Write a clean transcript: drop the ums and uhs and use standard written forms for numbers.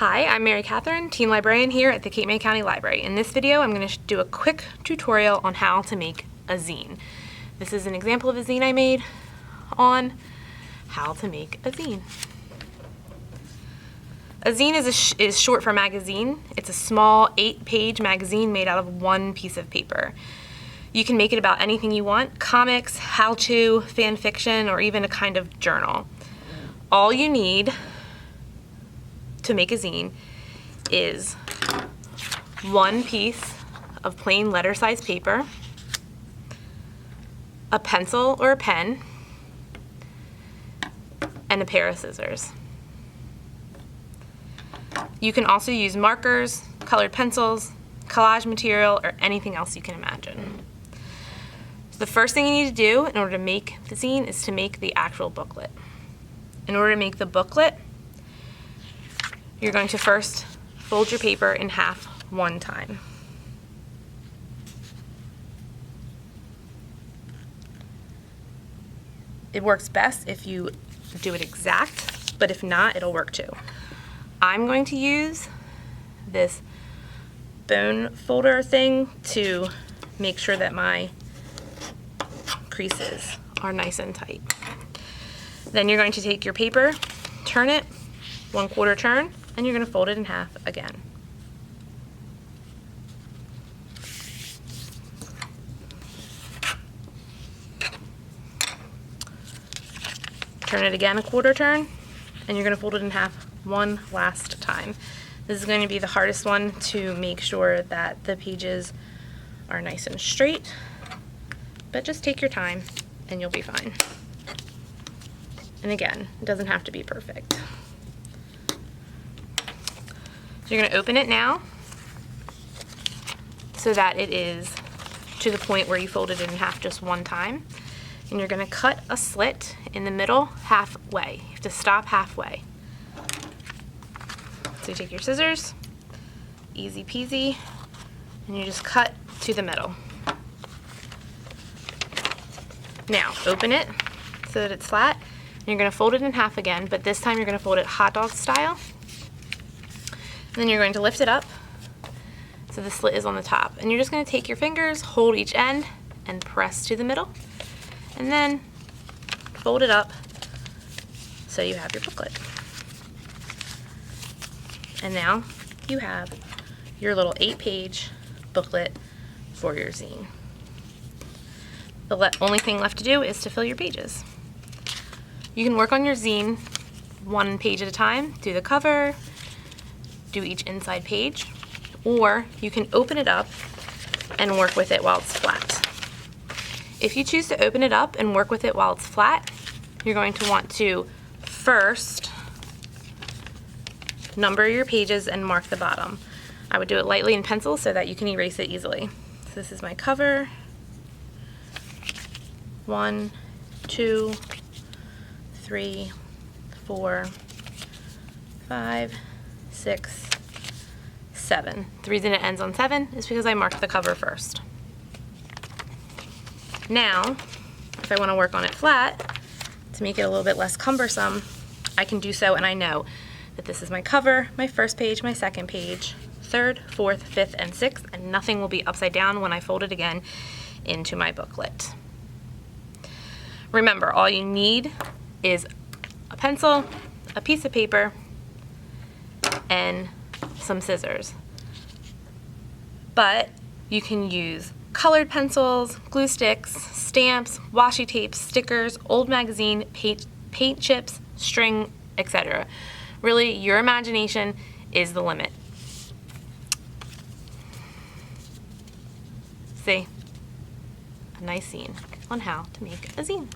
Hi, I'm Mary Catherine, Teen Librarian here at the Cape May County Library. In this video, I'm going to do a quick tutorial on how to make a zine. This is an example of a zine I made on how to make a zine. A zine is short for magazine. It's a small 8-page magazine made out of one piece of paper. You can make it about anything you want: comics, how-to, fan fiction, or even a kind of journal. All you need to make a zine is one piece of plain letter-sized paper, a pencil or a pen, and a pair of scissors. You can also use markers, colored pencils, collage material, or anything else you can imagine. So the first thing you need to do in order to make the zine is to make the actual booklet. In order to make the booklet, you're going to first fold your paper in half one time. It works best if you do it exact, but if not, it'll work too. I'm going to use this bone folder thing to make sure that my creases are nice and tight. Then you're going to take your paper, turn it 1/4 turn, and you're going to fold it in half again. Turn it again 1/4 turn, and you're going to fold it in half one last time. This is going to be the hardest one to make sure that the pages are nice and straight, but just take your time and you'll be fine. And again, it doesn't have to be perfect. So you're going to open it now so that it is to the point where you folded it in half just one time. And you're going to cut a slit in the middle halfway. You have to stop halfway. So you take your scissors, easy peasy, and you just cut to the middle. Now open it so that it's flat. And you're going to fold it in half again, but this time you're going to fold it hot dog style. And then you're going to lift it up so the slit is on the top. And you're just going to take your fingers, hold each end, and press to the middle. And then fold it up so you have your booklet. And now you have your little 8-page booklet for your zine. The only thing left to do is to fill your pages. You can work on your zine one page at a time, do the cover, do each inside page, or you can open it up and work with it while it's flat. If you choose to open it up and work with it while it's flat, you're going to want to first number your pages and mark the bottom. I would do it lightly in pencil so that you can erase it easily. So this is my cover. 1, 2, 3, 4, 5, 6, 7. The reason it ends on 7 is because I marked the cover first. Now, if I want to work on it flat, to make it a little bit less cumbersome, I can do so, and I know that this is my cover, my first page, my second page, third, fourth, fifth, and sixth, and nothing will be upside down when I fold it again into my booklet. Remember, all you need is a pencil, a piece of paper, and some scissors. But you can use colored pencils, glue sticks, stamps, washi tapes, stickers, old magazine, paint chips, string, etc. Really, your imagination is the limit. See? A nice zine on how to make a zine.